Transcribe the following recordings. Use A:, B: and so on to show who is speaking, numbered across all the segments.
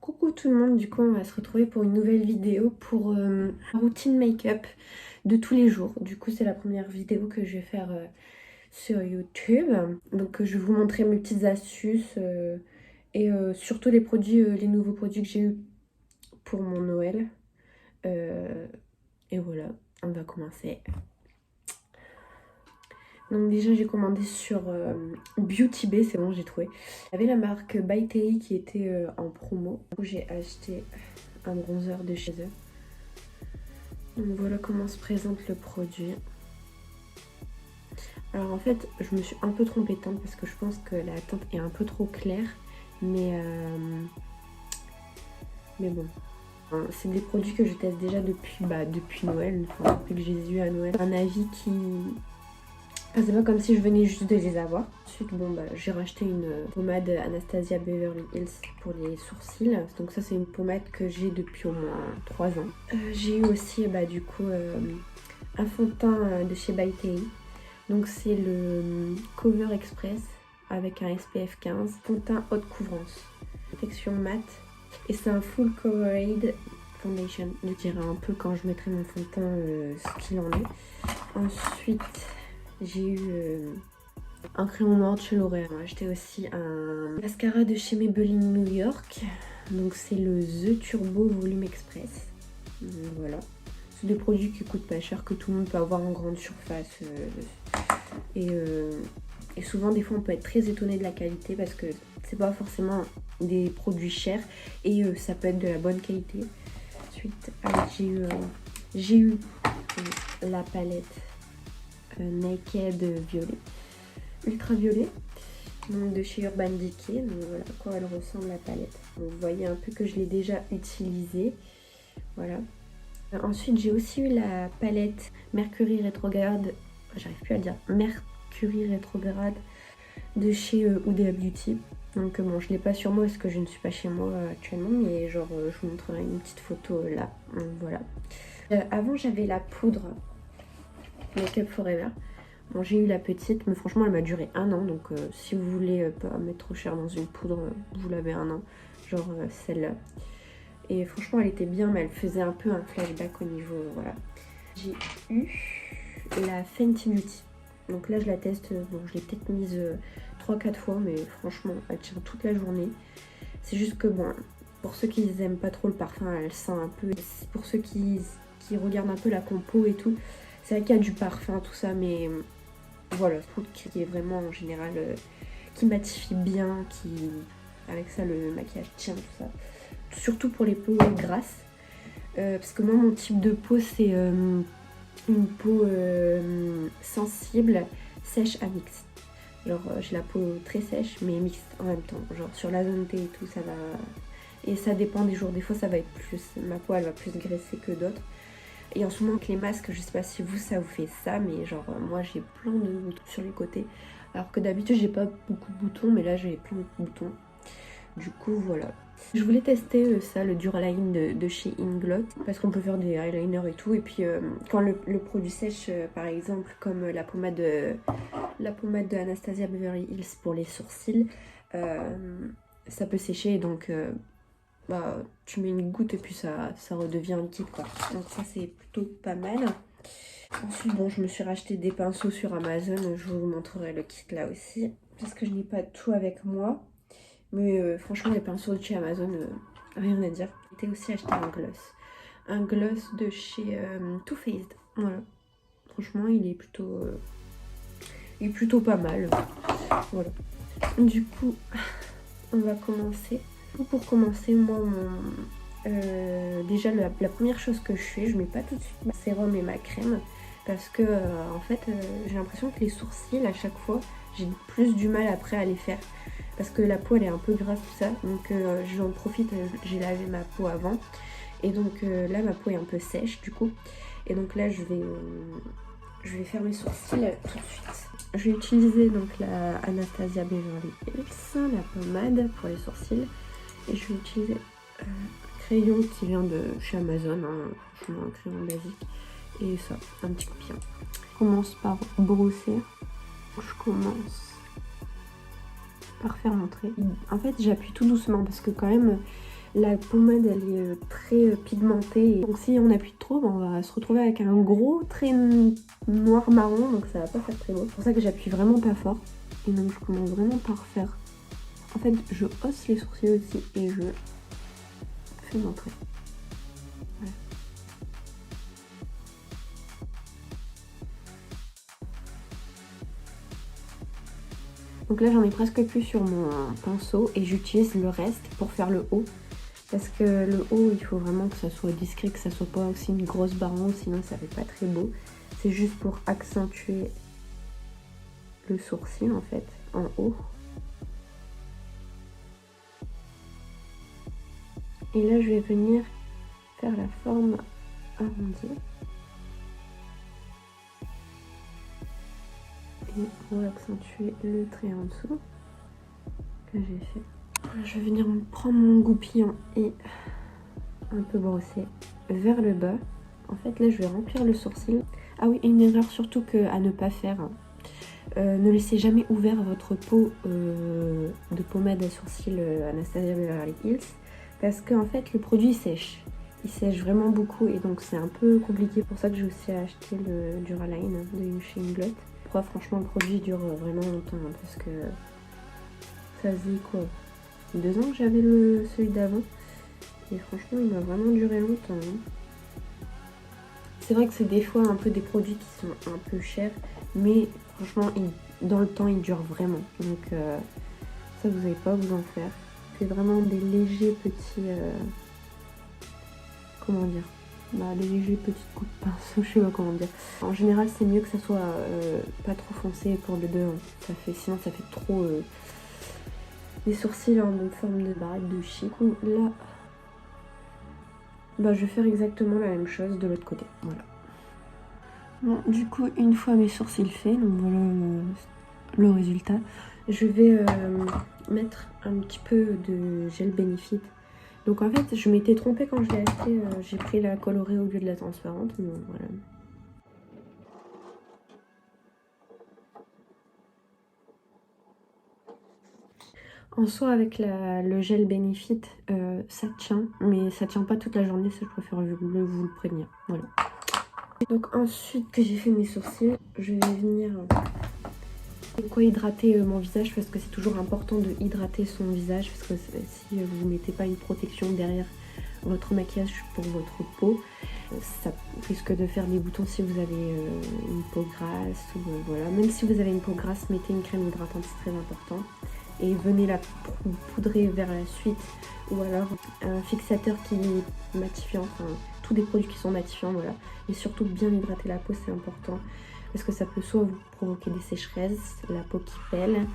A: Coucou tout le monde, du coup on va se retrouver pour une nouvelle vidéo pour routine make-up de tous les jours. Du coup c'est la première vidéo que je vais faire sur YouTube. Donc je vais vous montrer mes petites astuces et surtout les produits, les nouveaux produits que j'ai eu pour mon Noël. Et voilà, on va commencer. Donc déjà j'ai commandé sur Beauty Bay, c'est bon j'ai trouvé. Il y avait la marque By Terry qui était en promo. J'ai acheté un bronzer de chez eux. Donc voilà comment se présente le produit. Alors en fait je me suis un peu trompée de teinte parce que je pense que la teinte est un peu trop claire. Mais bon. C'est des produits que je teste déjà depuis Noël, enfin, depuis que je les ai eu à Noël. Un avis qui... Enfin, c'est pas comme si je venais juste de les avoir. Ensuite, j'ai racheté une pommade Anastasia Beverly Hills pour les sourcils. Donc ça, c'est une pommade que j'ai depuis au moins 3 ans. J'ai eu aussi, du coup, un fond de teint de chez By Terry. Donc c'est le Cover Express avec un SPF 15. Fond de teint haute couvrance. Protection mat. Et c'est un full coverage foundation. Je dirais un peu quand je mettrai mon fond de teint ce qu'il en est. Ensuite... j'ai eu un crayon noir de chez L'Oréal. J'ai acheté aussi un mascara de chez Maybelline New York. Donc c'est le The Turbo Volume Express. Voilà. C'est des produits qui coûtent pas cher, que tout le monde peut avoir en grande surface. Et souvent, des fois, on peut être très étonné de la qualité parce que c'est pas forcément des produits chers et ça peut être de la bonne qualité. Ensuite, j'ai eu la palette Naked Violet, ultraviolet, donc de chez Urban Decay. Donc voilà à quoi elle ressemble la palette. Donc, vous voyez un peu que je l'ai déjà utilisée. Voilà. Ensuite j'ai aussi eu la palette Mercury Retrograde, j'arrive plus à le dire, Mercury Retrograde de chez Huda Beauty. Donc bon, je l'ai pas sur moi parce que je ne suis pas chez moi actuellement, mais genre je vous montrerai une petite photo là. Donc, voilà. Avant j'avais la poudre Make Up Forever. Bon, j'ai eu la petite, mais franchement elle m'a duré 1 an. Donc si vous voulez pas mettre trop cher dans une poudre, vous l'avez 1 an. Genre celle-là. Et franchement elle était bien, mais elle faisait un peu un flashback au niveau, voilà. J'ai eu la Fenty Beauty. Donc là je la teste, bon je l'ai peut-être mise 3-4 fois, mais franchement elle tient toute la journée. C'est juste que bon, pour ceux qui n'aiment pas trop le parfum, elle sent un peu. Pour ceux qui regardent un peu la compo et tout, c'est vrai qu'il y a du parfum, tout ça, mais voilà, je trouve qu'il est vraiment en général qui matifie bien, qui avec ça le maquillage tient, tout ça. Surtout pour les peaux grasses, parce que moi mon type de peau c'est une peau sensible, sèche à mixte. Genre j'ai la peau très sèche mais mixte en même temps. Genre sur la zone T et tout ça va... Et ça dépend des jours, des fois ça va être plus... Ma peau elle va plus graisser que d'autres. Et en ce moment avec les masques, je sais pas si ça vous fait ça, mais genre moi j'ai plein de boutons sur les côtés. Alors que d'habitude j'ai pas beaucoup de boutons, mais là j'ai plein de boutons. Du coup voilà. Je voulais tester ça, le Duraline de chez Inglot, parce qu'on peut faire des eyeliners et tout. Et puis quand le produit sèche, par exemple, comme la pommade de Anastasia Beverly Hills pour les sourcils, ça peut sécher. Donc tu mets une goutte et puis ça redevient liquide quoi. Donc ça c'est plutôt pas mal. Ensuite bon, je me suis racheté des pinceaux sur Amazon. Je vous montrerai le kit là aussi, parce que je n'ai pas tout avec moi. Mais franchement les pinceaux de chez Amazon, rien à dire. J'ai aussi acheté un gloss. Un gloss de chez Too Faced. Voilà. Franchement il est plutôt pas mal. Voilà. Du coup, on va commencer. Pour commencer, moi, déjà la première chose que je fais, je mets pas tout de suite ma sérum et ma crème. Parce que en fait, j'ai l'impression que les sourcils, à chaque fois, j'ai plus du mal après à les faire. Parce que la peau elle est un peu grasse tout ça, donc j'en profite, j'ai lavé ma peau avant. Et donc là ma peau est un peu sèche du coup. Et donc là je vais faire mes sourcils tout de suite. Je vais utiliser donc la Anastasia Beverly Hills, la pommade pour les sourcils. Et je vais utiliser un crayon qui vient de chez Amazon, hein, franchement un crayon basique. Et ça, un petit coupillon. Je commence par brosser. Je commence par faire mon trait. En fait j'appuie tout doucement parce que quand même La pommade elle est très pigmentée. Donc si on appuie trop, on va se retrouver avec un gros trait noir marron. Donc ça va pas faire très beau. C'est pour ça que j'appuie vraiment pas fort. Et donc je commence vraiment par faire. En fait je hausse les sourcils aussi et je fais mon trait. Voilà. Donc là j'en ai presque plus sur mon pinceau et j'utilise le reste pour faire le haut. Parce que le haut il faut vraiment que ça soit discret, que ça soit pas aussi une grosse barre en haut, sinon ça fait pas très beau. C'est juste pour accentuer le sourcil en fait, en haut. Et là je vais venir faire la forme arrondie. Et pour accentuer le trait en dessous que j'ai fait. Je vais venir prendre mon goupillon et un peu brosser vers le bas. En fait là je vais remplir le sourcil. Ah oui, une erreur surtout à ne pas faire. Ne laissez jamais ouvert votre pot de pommade à sourcils Anastasia Beverly Hills. Parce qu'en fait le produit sèche. Il sèche vraiment beaucoup et donc c'est un peu compliqué. Pour ça que j'ai aussi acheté le Duraline de chez Inglot. Franchement le produit dure vraiment longtemps hein, parce que ça faisait quoi 2 ans que j'avais celui d'avant et franchement il m'a vraiment duré longtemps hein. C'est vrai que c'est des fois un peu des produits qui sont un peu chers mais franchement dans le temps ils durent vraiment donc ça vous n'avez pas à vous en faire. C'est vraiment des légers petits comment dire, des légers petites coups de pinceau, je sais pas comment dire. En général c'est mieux que ça soit pas trop foncé pour le deux, hein. Sinon ça fait trop des sourcils en forme de baraque de chic. Là je vais faire exactement la même chose de l'autre côté, voilà. Bon, du coup une fois mes sourcils faits, donc voilà le résultat, je vais mettre un petit peu de gel Benefit. Donc en fait, je m'étais trompée quand je l'ai acheté, j'ai pris la colorée au lieu de la transparente, mais bon, voilà. En soi, avec le gel Benefit, ça tient, mais ça tient pas toute la journée, ça je préfère vous le prévenir, voilà. Donc ensuite que j'ai fait mes sourcils, je vais venir hydrater mon visage parce que c'est toujours important de hydrater son visage parce que si vous ne mettez pas une protection derrière votre maquillage pour votre peau, ça risque de faire des boutons si vous avez une peau grasse ou voilà. Même si vous avez une peau grasse, mettez une crème hydratante, c'est très important. Et venez la poudrer vers la suite ou alors un fixateur qui est matifiant, enfin tous des produits qui sont matifiants, voilà. Et surtout bien hydrater la peau, c'est important parce que ça peut soit vous provoquer des sécheresses, la peau qui pèle,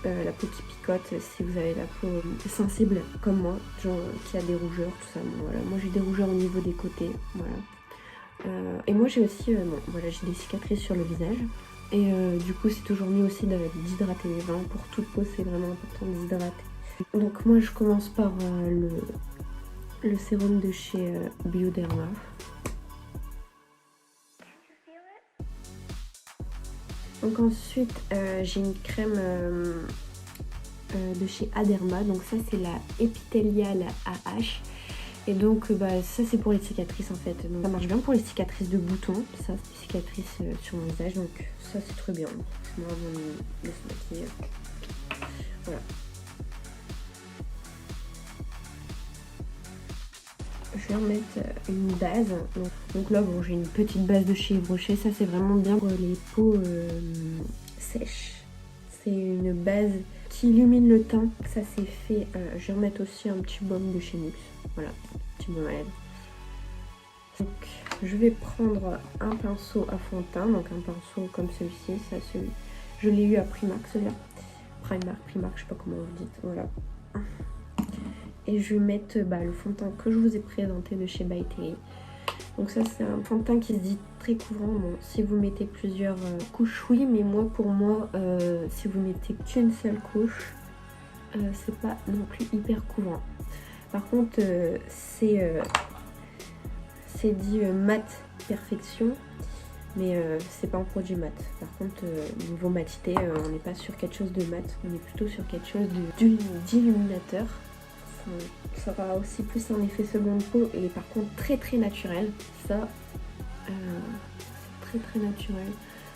A: la peau qui picote si vous avez la peau sensible comme moi, genre qui a des rougeurs, tout ça. Bon, voilà. Moi j'ai des rougeurs au niveau des côtés, voilà. Et moi j'ai aussi, voilà, j'ai des cicatrices sur le visage. Et du coup c'est toujours mieux aussi d'hydrater les mains. Pour toute peau c'est vraiment important d'hydrater. Donc moi je commence par le sérum de chez Bioderma. Donc ensuite j'ai une crème de chez Aderma, donc ça c'est la Epithelial AH. Et donc ça c'est pour les cicatrices en fait, donc ça marche bien pour les cicatrices de boutons, ça c'est des cicatrices sur mon visage, donc ça c'est très bien, franchement avant de se maquiller, voilà. Je vais remettre une base, donc là bon j'ai une petite base de chez Yves Rocher, ça c'est vraiment bien pour les peaux sèches, c'est une base qui illumine le teint, ça c'est fait. Je vais remettre aussi un petit baume de chez NYX, voilà, petit baume à lèvres. Donc je vais prendre un pinceau à fond de teint, donc un pinceau comme celui-ci, je l'ai eu à Primark celui-là, Primark, je sais pas comment vous dites, voilà. Et je vais mettre le fond de teint que je vous ai présenté de chez By Terry. Donc ça c'est un fond de teint qui se dit très couvrant. Bon, si vous mettez plusieurs couches, oui, mais pour moi, si vous mettez qu'une seule couche, c'est pas non plus hyper couvrant. Par contre, c'est dit mat perfection, mais c'est pas un produit mat. Par contre, niveau matité, on n'est pas sur quelque chose de mat, on est plutôt sur quelque chose d'illuminateur. Ça aura aussi plus un effet seconde peau et par contre très très naturel. Ça, c'est très naturel.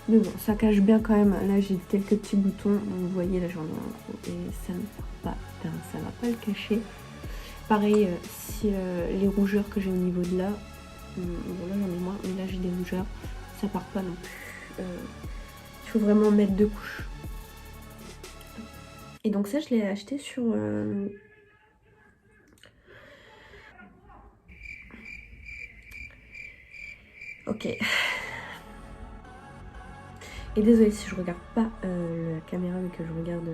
A: Mais bon, ça cache bien quand même. Là, j'ai quelques petits boutons. Vous voyez, là, j'en ai un gros. Et ça ne part pas. Ça va pas le cacher. Pareil, si les rougeurs que j'ai au niveau de là, bon là j'en ai moins, mais là j'ai des rougeurs, ça part pas non plus. Il faut vraiment mettre 2 couches. Et donc ça, je l'ai acheté sur... Ok. Et désolée si je regarde pas la caméra, mais que je regarde...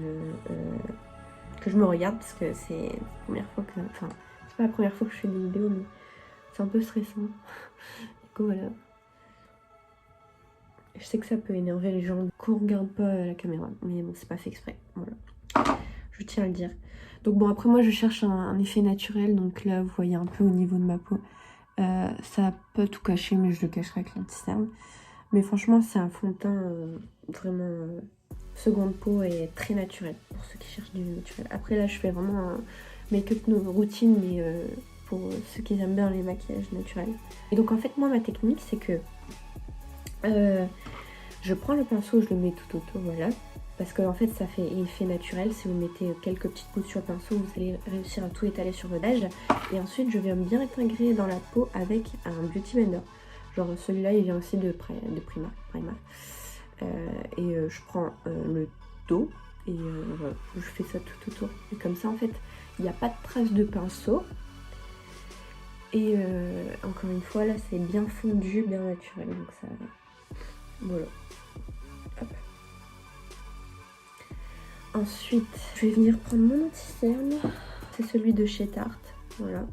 A: que je me regarde, parce que c'est la première fois que... Enfin, c'est pas la première fois que je fais des vidéos, mais c'est un peu stressant. Du coup, voilà. Je sais que ça peut énerver les gens qu'on regarde pas la caméra, mais bon, c'est pas fait exprès. Voilà. Je tiens à le dire. Donc bon, après moi je cherche un effet naturel, donc là vous voyez un peu au niveau de ma peau. Ça peut tout cacher, mais je le cacherai avec l'anti-cerne. Mais franchement, c'est un fond de teint vraiment seconde peau et très naturel pour ceux qui cherchent du naturel. Après là, je fais vraiment un make-up routine, mais pour ceux qui aiment bien les maquillages naturels. Et donc en fait, moi ma technique, c'est que je prends le pinceau, je le mets tout autour, voilà. Parce que en fait, ça fait effet naturel. Si vous mettez quelques petites gouttes sur le pinceau, vous allez réussir à tout étaler sur votre visage. Et ensuite, je viens bien intégrer dans la peau avec un Beauty Blender. Genre celui-là, il vient aussi de Primark. Je prends le dos et voilà, je fais ça tout autour. Et comme ça, en fait, il n'y a pas de trace de pinceau. Et encore une fois, là, c'est bien fondu, bien naturel. Donc ça, voilà. Hop. Ensuite, je vais venir prendre mon anti-cerne. C'est celui de chez Tarte. Voilà.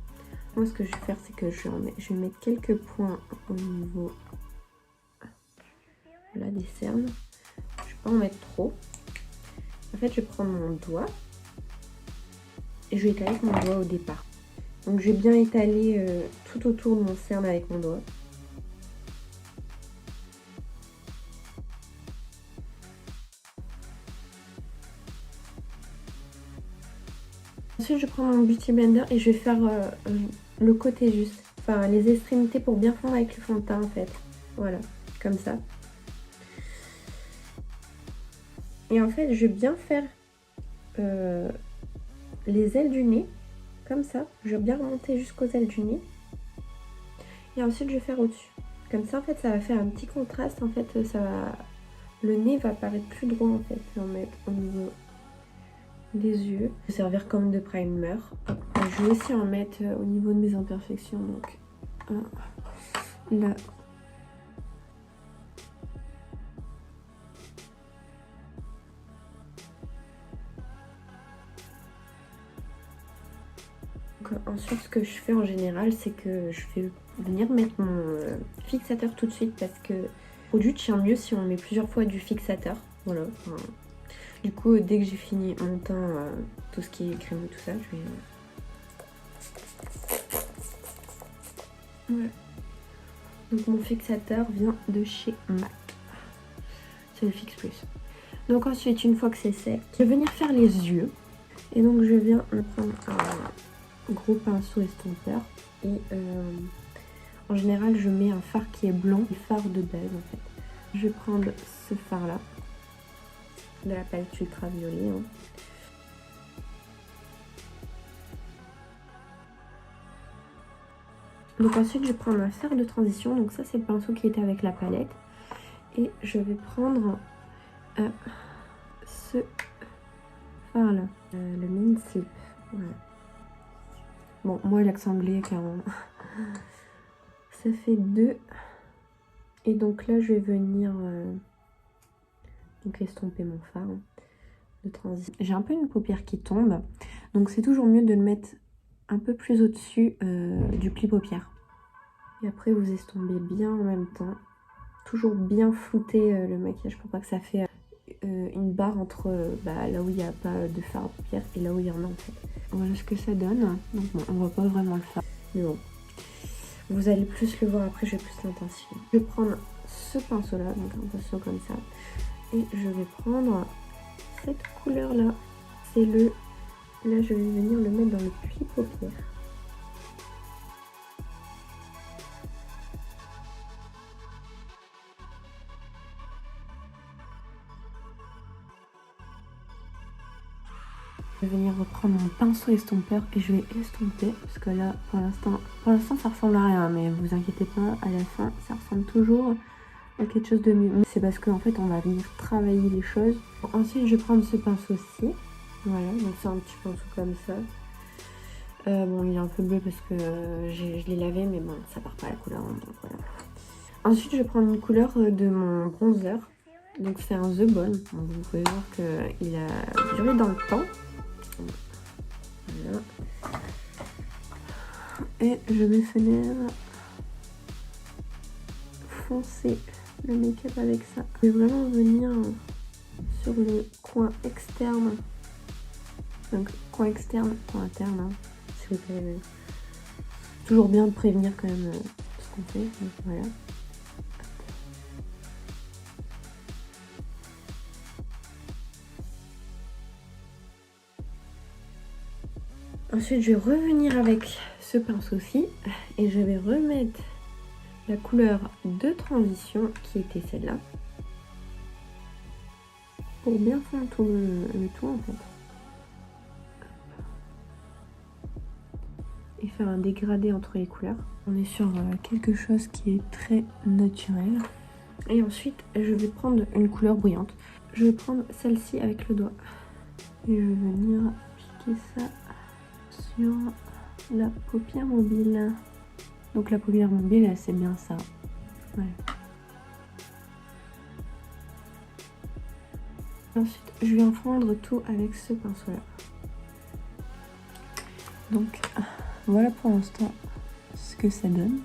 A: Moi, ce que je vais faire, c'est que je vais mettre quelques points au niveau, voilà, des cernes. Je ne vais pas en mettre trop. En fait, je vais prendre mon doigt et je vais étaler avec mon doigt au départ. Donc, je vais bien étaler tout autour de mon cerne avec mon doigt. Ensuite, je prends mon Beauty Blender et je vais faire le côté juste. Enfin, les extrémités pour bien fondre avec le fond de teint, en fait. Voilà, comme ça. Et en fait, je vais bien faire les ailes du nez, comme ça. Je vais bien remonter jusqu'aux ailes du nez. Et ensuite, je vais faire au-dessus. Comme ça, en fait, ça va faire un petit contraste. En fait, le nez va paraître plus droit, en fait. Je vais en mettre au niveau des yeux. Ça va servir comme de primer. Hop. Je vais aussi en mettre au niveau de mes imperfections. Donc, là. Donc, ensuite, ce que je fais en général, c'est que je vais venir mettre mon fixateur tout de suite parce que le produit tient mieux si on met plusieurs fois du fixateur. Voilà. Enfin, du coup, dès que j'ai fini mon teint, tout ce qui est crème et tout ça, je vais... Voilà. Donc mon fixateur vient de chez MAC. C'est le Fix Plus. Donc ensuite, une fois que c'est sec, je vais venir faire les yeux. Et donc je viens me prendre un gros pinceau estompeur. Et en général, je mets un fard qui est blanc, et fard de base en fait. Je vais prendre ce fard là, de la palette ultraviolet. Hein. Donc ensuite, je vais prendre un fard de transition. Donc ça, c'est le pinceau qui était avec la palette. Et je vais prendre ce fard là, le mini slip. Voilà. Bon, moi, l'accent anglais, clairement. Ça fait 2. Et donc là, je vais venir donc estomper mon fard de transition. J'ai un peu une paupière qui tombe. Donc c'est toujours mieux de le mettre un peu plus au-dessus du pli paupière. Et après, vous estompez bien en même temps. Toujours bien flouter le maquillage pour pas que ça fait une barre entre là où il n'y a pas de fard à paupières et là où il y en a en fait. Voilà ce que ça donne. Donc bon, on voit pas vraiment le fard. Mais bon, vous allez plus le voir après, je vais plus l'intensifier. Je vais prendre ce pinceau là, donc un pinceau comme ça. Et je vais prendre cette couleur là. C'est le Là, je vais venir le mettre dans le pli paupière. Je vais venir reprendre mon pinceau estompeur et je vais estomper parce que là, pour l'instant, ça ressemble à rien, mais vous inquiétez pas, à la fin, ça ressemble toujours à quelque chose de mieux. C'est parce qu'en fait, on va venir travailler les choses. Ensuite, je vais prendre ce pinceau-ci. Voilà, donc c'est un petit pinceau comme ça. Bon, il est un peu bleu parce que je l'ai lavé, mais bon, ça part pas la couleur, donc voilà. Ensuite, je vais prendre une couleur de mon bronzer. Donc c'est un The Bone. Donc, vous pouvez voir qu'il a duré dans le temps. Voilà. Et je vais finir foncer le make-up avec ça. Je vais vraiment venir sur le coin externe. Donc coin externe, coin interne. Hein, si vous savez. Toujours bien de prévenir quand même ce qu'on fait. Donc voilà. Ensuite, je vais revenir avec ce pinceau-ci et je vais remettre la couleur de transition qui était celle-là pour bien fondre tout le tout en fait. Et faire un dégradé entre les couleurs. On est sur quelque chose qui est très naturel. Et ensuite, je vais prendre une couleur brillante. Je vais prendre celle-ci avec le doigt. Et je vais venir piquer ça sur la paupière mobile. Donc la paupière mobile, c'est bien ça. Voilà. Ensuite, je vais enfondre tout avec ce pinceau-là. Donc, voilà pour l'instant ce que ça donne.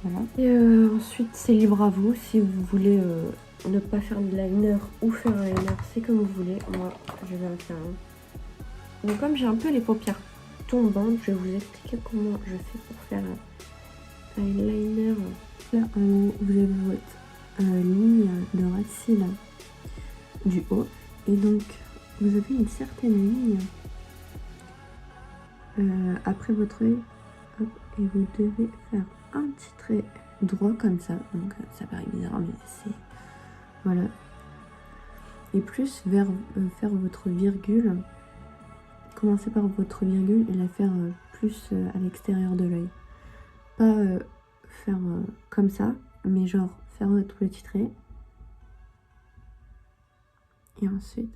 A: Voilà. Et ensuite, c'est libre à vous. Si vous voulez ne pas faire de liner ou faire un liner, c'est comme vous voulez. Moi, je vais en faire un. Donc, comme j'ai un peu les paupières tombantes, je vais vous expliquer comment je fais pour faire un liner. Là, en haut, vous avez votre ligne de ras de cils du haut. Et donc, vous avez une certaine ligne après votre œil. Hop, et vous devez faire un petit trait droit comme ça. Donc, ça paraît bizarre, mais c'est... Voilà. Et plus vers faire votre virgule. Commencez par votre virgule et la faire plus à l'extérieur de l'œil. Pas faire comme ça, mais genre faire votre petit trait. Et ensuite...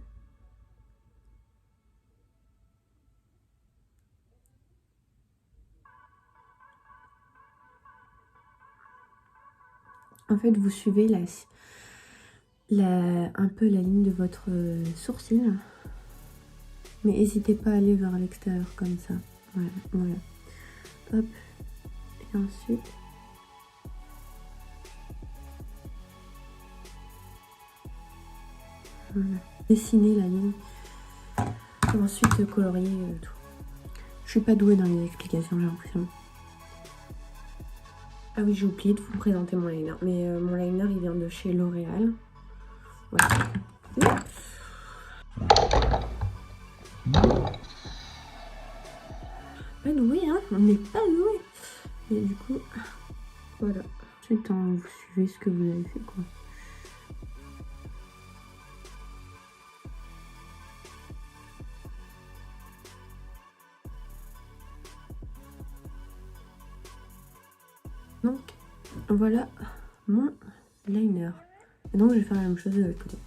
A: En fait, vous suivez un peu la ligne de votre sourcil. Mais n'hésitez pas à aller vers l'extérieur comme ça. Voilà, voilà. Hop. Et ensuite... Voilà. Dessiner la ligne. Et ensuite colorier tout. Je suis pas douée dans les explications, j'ai l'impression. Ah oui, j'ai oublié de vous présenter mon liner. Mais mon liner, il vient de chez L'Oréal. Voilà. Pas doué, hein. On n'est pas doué. Et du coup, voilà. Ensuite, vous suivez ce que vous avez fait, quoi. Donc, voilà mon liner. Et donc, je vais faire la même chose de l'autre côté.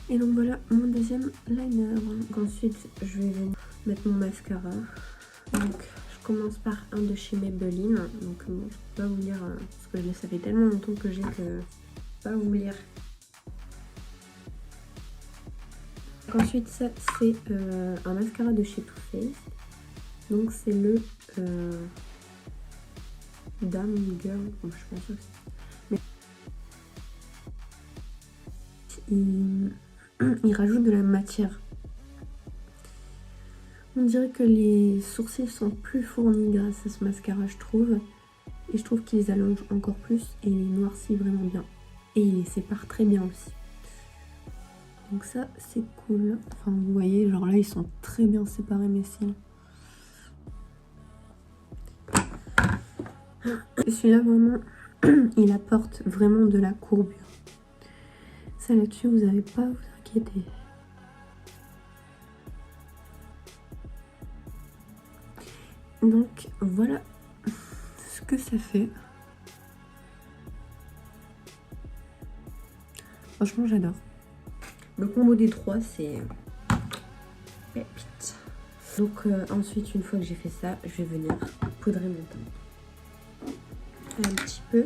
A: Et donc, voilà mon deuxième liner. Donc, ensuite, je vais mettre mon mascara. Donc, je commence par un de chez Maybelline. Donc, bon, je peux pas vous lire, parce que ça fait tellement longtemps que j'ai que je peux pas vous lire. Donc, ensuite, ça, c'est un mascara de chez Too Faced. Donc, c'est le... Dame Girl, bon, je suis pas sûre que c'est... Il rajoute de la matière. On dirait que les sourcils sont plus fournis grâce à ce mascara, je trouve. Et je trouve qu'il les allonge encore plus et il les noircit vraiment bien. Et il les sépare très bien aussi. Donc ça, c'est cool. Enfin, vous voyez, genre là, ils sont très bien séparés, mes cils. Celui-là, vraiment, il apporte vraiment de la courbure. Ça, là-dessus, vous n'avez pas à vous inquiéter. Donc, voilà ce que ça fait. Franchement, j'adore. Le combo des trois, c'est pépite. Donc, ensuite, une fois que j'ai fait ça, je vais venir poudrer mon teint. Un petit peu.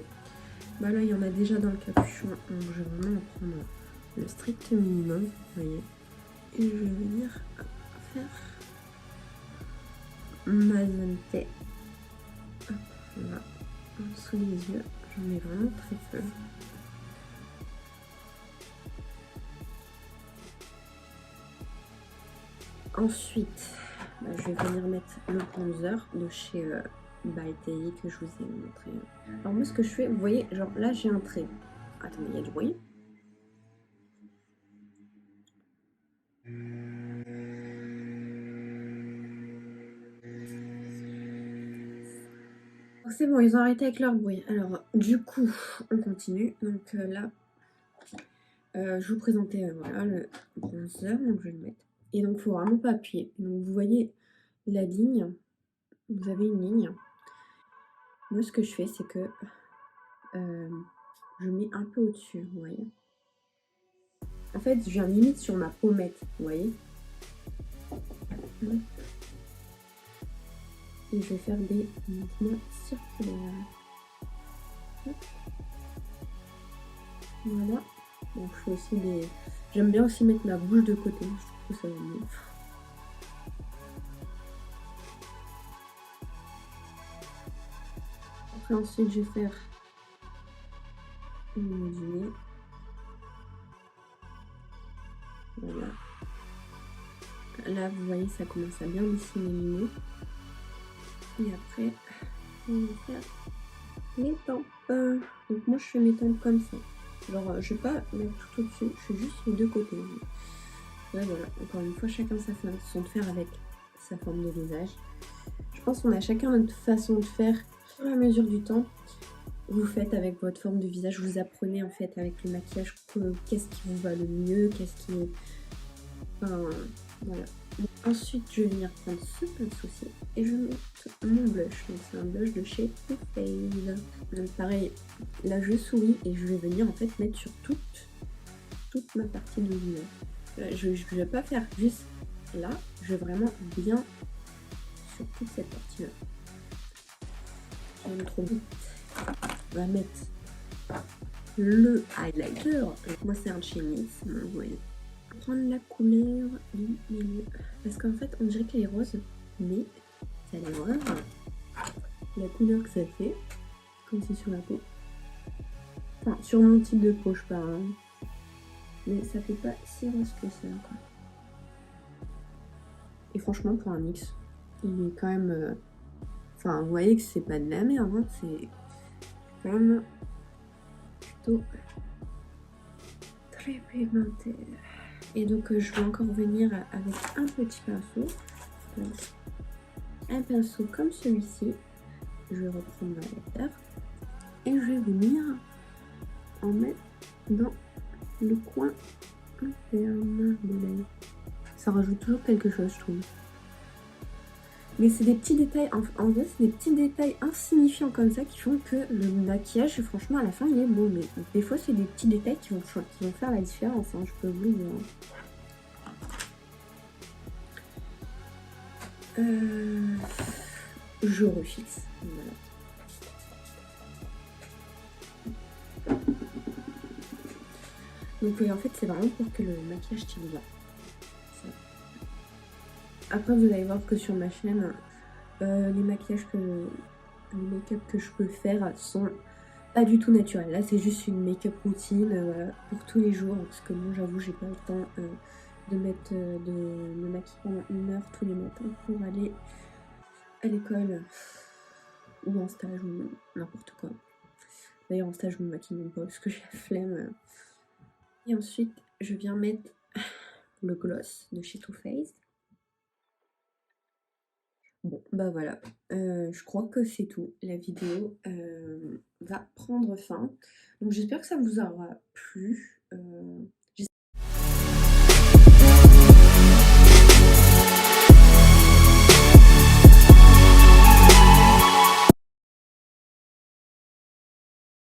A: Bah là, il y en a déjà dans le capuchon. Donc, je vais vraiment en prendre le strict minimum. Vous voyez. Et je vais venir faire ma zone T. Hop, là, sous les yeux. J'en mets vraiment très peu. Ensuite, bah, je vais venir mettre le bronzer de chez By Tay que je vous ai montré. Alors moi, ce que je fais, vous voyez, genre là, j'ai un trait. Attendez, il y a du bruit. C'est bon, ils ont arrêté avec leur bruit. Alors, du coup, on continue. Donc là, je vous présentais voilà, le bronzer. Donc, je vais le mettre. Et donc, il ne faut vraiment pas appuyer. Donc, vous voyez la ligne. Vous avez une ligne. Moi, ce que je fais, c'est que je mets un peu au-dessus, vous voyez. En fait, je viens limite sur ma pommette, vous voyez. Et je vais faire des mouvements circulaires. Voilà. Donc, je fais aussi des... J'aime bien aussi mettre ma bouche de côté. Je trouve que ça va mieux. Après, ensuite, je vais faire une ondulée. Voilà. Là, vous voyez, ça commence à bien dessiner les mots. Et après, on va faire les tempes. Donc, moi, je fais mes tempes comme ça. Genre, je vais pas mettre tout au-dessus, je fais juste les deux côtés. Ouais, voilà, encore une fois, chacun sa façon de faire avec sa forme de visage. Je pense qu'on a chacun notre façon de faire au fur et à mesure du temps. Vous faites avec votre forme de visage, vous apprenez en fait avec le maquillage qu'est-ce qui vous va le mieux, qu'est-ce qui... Enfin, voilà. Donc, ensuite, je vais venir prendre ce pinceau-ci et je vais mettre mon blush. Donc, c'est un blush de chez Too Faced. Donc, pareil, là, je souris et je vais venir en fait mettre sur toute ma partie de visage. Je ne vais pas faire juste là, je vais vraiment bien sur toute cette partie-là. Je vais trop vite. On va mettre le highlighter. Moi, c'est un chez Nice, vous voyez. Prendre la couleur du milieu. Parce qu'en fait, on dirait qu'elle est rose, mais vous allez voir la couleur que ça fait, comme c'est sur la peau. Enfin, sur mon type de peau, je parle. Mais ça fait pas si rose que ça, quoi. Et franchement, pour un mix, il est quand même... Enfin, vous voyez que c'est pas de la merde, hein, c'est quand même plutôt très pigmenté. Et donc, je vais encore venir avec un petit pinceau. Un pinceau comme celui-ci. Je vais reprendre ma lettre. Et je vais venir en mettre dans le coin interne de l'œil. Ça rajoute toujours quelque chose, je trouve. Mais c'est des petits détails, en vrai, c'est des petits détails insignifiants comme ça qui font que le maquillage, franchement, à la fin, il est beau. Mais des fois, c'est des petits détails qui vont faire la différence, hein, je peux vous le dire. Je refixe, voilà. Donc en fait, c'est vraiment pour que le maquillage tire bien. Après, vous allez voir que sur ma chaîne, les make-up que je peux faire sont pas du tout naturels. Là, c'est juste une make-up routine pour tous les jours. Parce que moi, j'avoue, j'ai pas le temps de me maquiller pendant 1 heure tous les matins pour aller à l'école ou en stage ou n'importe quoi. D'ailleurs, en stage, je me maquille même pas parce que j'ai la flemme. Et ensuite, je viens mettre le gloss de chez Too Faced. Bon, bah voilà, je crois que c'est tout. La vidéo va prendre fin. Donc j'espère que ça vous aura plu.